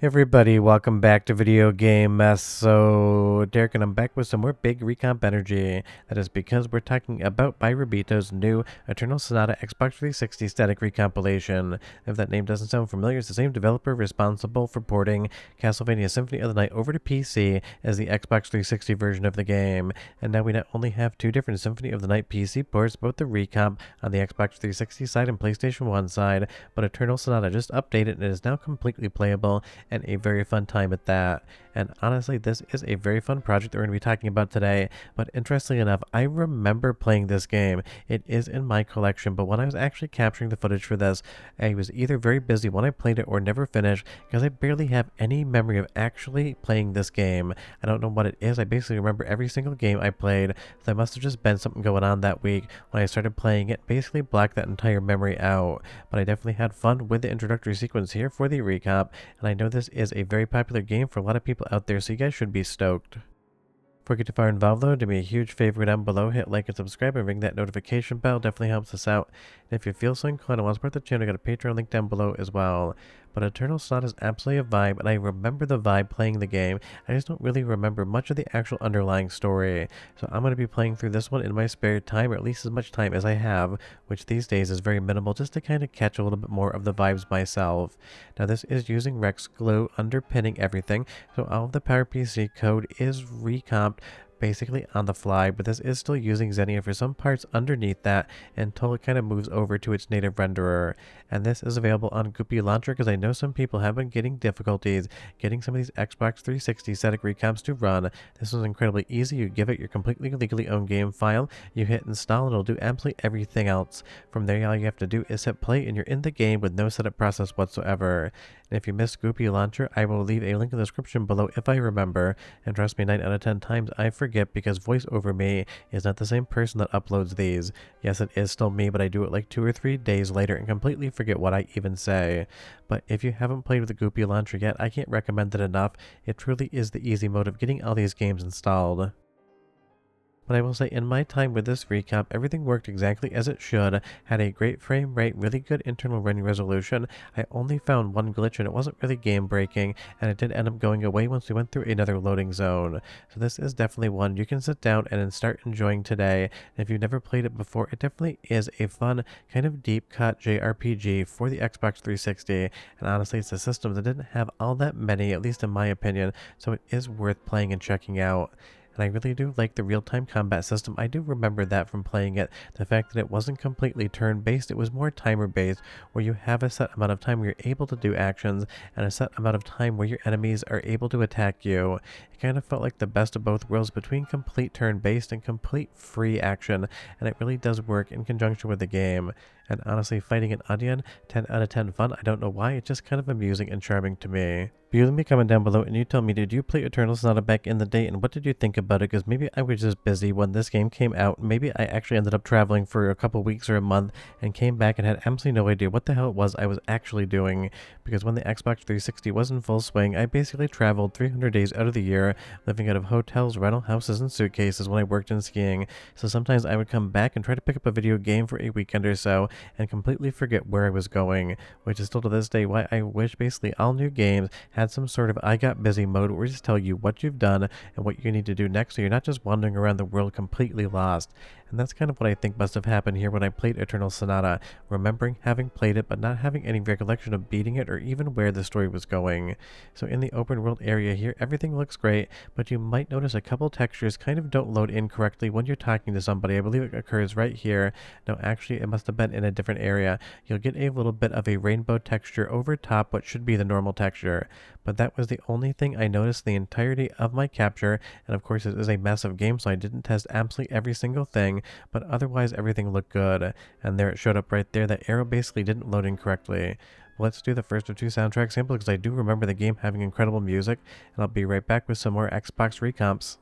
Everybody, welcome back to Video Game Mess. So, Derek and I'm back with some more big recomp energy. That is because we're talking about Byrobito's new Eternal Sonata Xbox 360 static recompilation. If that name doesn't sound familiar, it's the same developer responsible for porting Castlevania Symphony of the Night over to PC as the Xbox 360 version of the game. And now we not only have two different Symphony of the Night PC ports, both the recomp on the Xbox 360 side and PlayStation 1 side, but Eternal Sonata just updated and is now completely playable and a very fun time at that. And honestly, this is a very fun project that we're going to be talking about today. But interestingly enough, I remember playing this game. It is in my collection, but when I was actually capturing the footage for this, I was either very busy when I played it or never finished, because I barely have any memory of actually playing this game. I don't know what it is. I basically remember every single game I played, so there must have just been something going on that week when I started playing it, basically blacked that entire memory out. But I definitely had fun with the introductory sequence here for the recomp, and I know this is a very popular game for a lot of people out there, so you guys should be stoked. Before we get too far involved though, do me a huge favor down below, hit like and subscribe and ring that notification bell, definitely helps us out. And if you feel so inclined and want to support the channel, I got a Patreon link down below as well. But Eternal Sonata is absolutely a vibe, and I remember the vibe playing the game. I just don't really remember much of the actual underlying story. So I'm going to be playing through this one in my spare time, or at least as much time as I have, which these days is very minimal, just to kind of catch a little bit more of the vibes myself. Now this is using RexGlue underpinning everything, so all of the PowerPC code is recomped basically on the fly, but this is still using Xenia for some parts underneath that until it kind of moves over to its native renderer. And this is available on Goopy Launcher, because I know some people have been getting difficulties getting some of these Xbox 360 static recomps to run. This is incredibly easy. You give it your completely legally owned game file, you hit install, and it'll do absolutely everything else. From there, all you have to do is hit play and you're in the game with no setup process whatsoever. And if you missed Goopy Launcher, I will leave a link in the description below if I remember. And trust me, 9 out of 10 times I forget, because voice over me is not the same person that uploads these. Yes, it is still me, but I do it like 2 or 3 days later and completely forget what I even say. But if you haven't played with the Goopy Launcher yet, I can't recommend it enough. It truly is the easy mode of getting all these games installed. But I will say, in my time with this recomp, everything worked exactly as it should, had a great frame rate, really good internal running resolution. I only found one glitch and it wasn't really game breaking, and it did end up going away once we went through another loading zone. So this is definitely one you can sit down and then start enjoying today. And if you've never played it before, it definitely is a fun, kind of deep cut JRPG for the Xbox 360. And honestly, it's a system that didn't have all that many, at least in my opinion, so it is worth playing and checking out. And I really do like the real-time combat system. I do remember that from playing it. The fact that it wasn't completely turn-based, it was more timer-based, where you have a set amount of time where you're able to do actions, and a set amount of time where your enemies are able to attack you. It kind of felt like the best of both worlds between complete turn-based and complete free action, and it really does work in conjunction with the game. And honestly, fighting an onion, 10 out of 10 fun. I don't know why, it's just kind of amusing and charming to me. But you leave me a comment down below and you tell me, did you play Eternal Sonata back in the day, and what did you think about it? Because maybe I was just busy when this game came out. Maybe I actually ended up traveling for a couple weeks or a month and came back and had absolutely no idea what the hell it was I was actually doing. Because when the Xbox 360 was in full swing, I basically traveled 300 days out of the year, living out of hotels, rental houses, and suitcases when I worked in skiing. So sometimes I would come back and try to pick up a video game for a weekend or so and completely forget where I was going, which is still to this day why I wish basically all new games had some sort of I got busy mode where it just tell you what you've done and what you need to do next, so you're not just wandering around the world completely lost. And that's kind of what I think must have happened here when I played Eternal Sonata, remembering having played it but not having any recollection of beating it or even where the story was going. So in the open world area here, everything looks great, but you might notice a couple textures kind of don't load in correctly when you're talking to somebody. I believe it occurs right here. No, actually it must have been in a different area. You'll get a little bit of a rainbow texture over top what should be the normal texture. But that was the only thing I noticed the entirety of my capture, and of course it is a massive game, so I didn't test absolutely every single thing, but otherwise everything looked good. And there it showed up right there, that arrow basically didn't load in correctly. Let's do the first of 2 soundtrack samples, because I do remember the game having incredible music, and I'll be right back with some more Xbox recomps.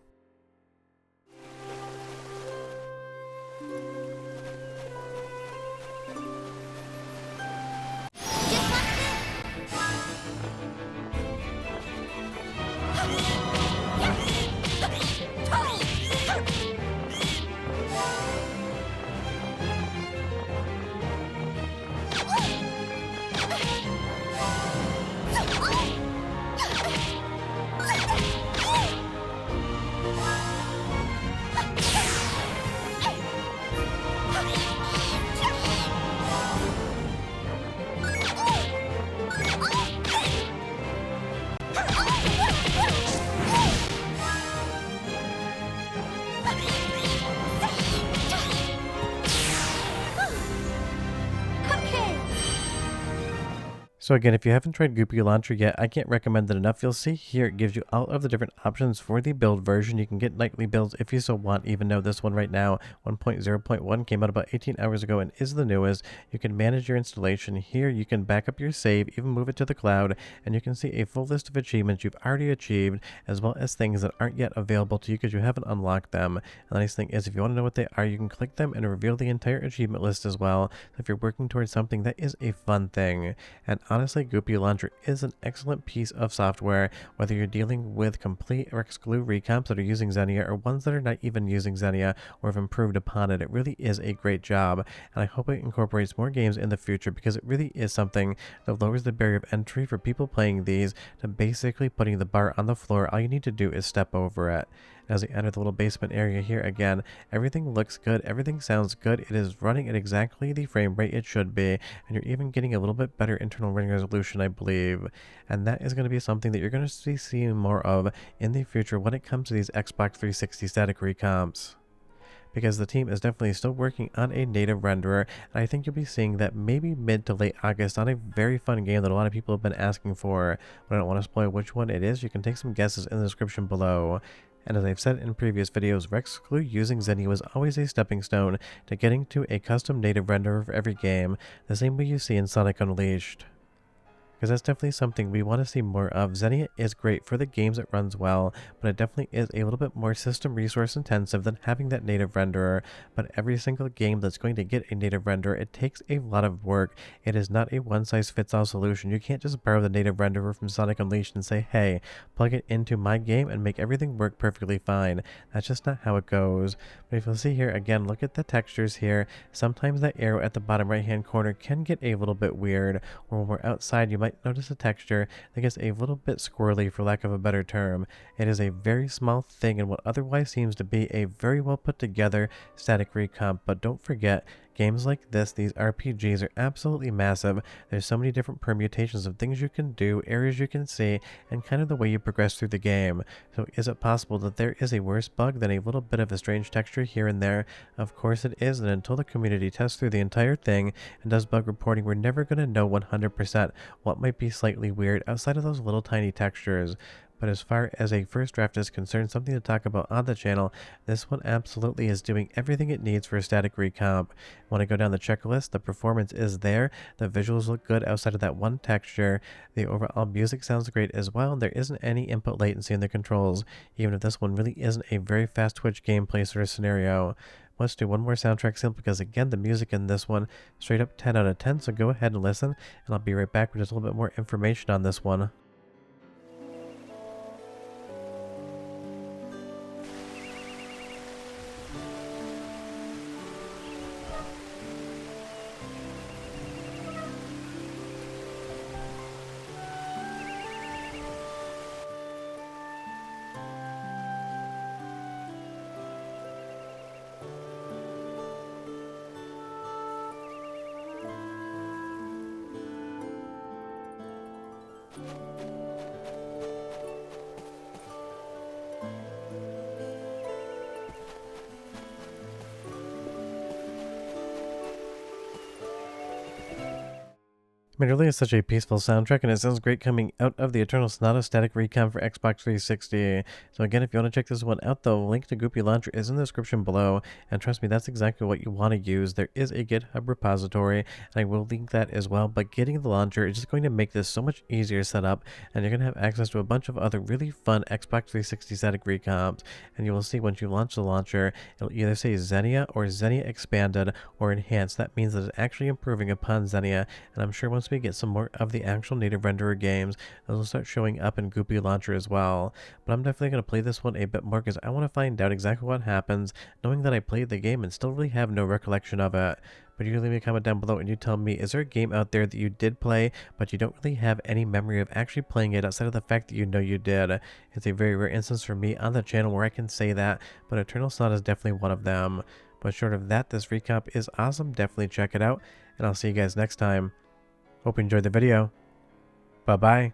So again, if you haven't tried Goopy Launcher yet, I can't recommend it enough. You'll see here it gives you all of the different options for the build version. You can get nightly builds if you so want, even though this one right now, 1.0.1, came out about 18 hours ago and is the newest. You can manage your installation here. You can back up your save, even move it to the cloud, and you can see a full list of achievements you've already achieved, as well as things that aren't yet available to you because you haven't unlocked them. And the nice thing is, if you want to know what they are, you can click them and reveal the entire achievement list as well. So if you're working towards something, that is a fun thing. And honestly, Goopy Launcher is an excellent piece of software, whether you're dealing with complete RexGlue recomps that are using Xenia or ones that are not even using Xenia or have improved upon it. It really is a great job, and I hope it incorporates more games in the future because it really is something that lowers the barrier of entry for people playing these to basically putting the bar on the floor. All you need to do is step over it. As we enter the little basement area here again, everything looks good, everything sounds good, it is running at exactly the frame rate it should be, and you're even getting a little bit better internal rendering resolution, I believe. And that is going to be something that you're going to be seeing more of in the future when it comes to these Xbox 360 static recomps, because the team is definitely still working on a native renderer, and I think you'll be seeing that maybe mid to late August on a very fun game that a lot of people have been asking for. But I don't want to spoil which one it is. You can take some guesses in the description below. And as I've said in previous videos, RexGlue using Xenia was always a stepping stone to getting to a custom native renderer for every game, the same way you see in Sonic Unleashed, because that's definitely something we want to see more of. Xenia is great for the games it runs well, but it definitely is a little bit more system resource intensive than having that native renderer. But every single game that's going to get a native renderer, it takes a lot of work. It is not a one-size-fits-all solution. You can't just borrow the native renderer from Sonic Unleashed and say, hey, plug it into my game and make everything work perfectly fine. That's just not how it goes. But if you'll see here, again, look at the textures here. Sometimes that arrow at the bottom right-hand corner can get a little bit weird, or when we're outside, you might notice a texture that gets a little bit squirrely, for lack of a better term. It is a very small thing in what otherwise seems to be a very well put together static recomp, but don't forget, games like this, these RPGs, are absolutely massive. There's so many different permutations of things you can do, areas you can see, and kind of the way you progress through the game. So is it possible that there is a worse bug than a little bit of a strange texture here and there? Of course it is, and until the community tests through the entire thing and does bug reporting, we're never going to know 100% what might be slightly weird outside of those little tiny textures. But as far as a first draft is concerned, something to talk about on the channel, this one absolutely is doing everything it needs for a static recomp. When I go down the checklist, the performance is there, the visuals look good outside of that one texture, the overall music sounds great as well, and there isn't any input latency in the controls, even if this one really isn't a very fast twitch gameplay sort of scenario. Let's do one more soundtrack sample, because again, the music in this one, straight up 10 out of 10, so go ahead and listen, and I'll be right back with just a little bit more information on this one. I mean, it really is such a peaceful soundtrack, and it sounds great coming out of the Eternal Sonata static recomp for Xbox 360. So again, if you want to check this one out, the link to Goopy Launcher is in the description below, and trust me, that's exactly what you want to use. There is a GitHub repository, and I will link that as well, but getting the launcher is just going to make this so much easier to set up, and you're going to have access to a bunch of other really fun Xbox 360 static recomps, and you will see once you launch the launcher, it'll either say Xenia or Xenia Expanded or Enhanced. That means that it's actually improving upon Xenia, and I'm sure once we get some more of the actual native renderer games, those will start showing up in Goopy Launcher as well. But I'm definitely going to play this one a bit more because I want to find out exactly what happens, knowing that I played the game and still really have no recollection of it. But you can leave me a comment down below and you tell me, is there a game out there that you did play, but you don't really have any memory of actually playing it outside of the fact that you know you did? It's a very rare instance for me on the channel where I can say that, but Eternal Sonata is definitely one of them. But short of that, this recomp is awesome. Definitely check it out, and I'll see you guys next time. Hope you enjoyed the video. Bye-bye.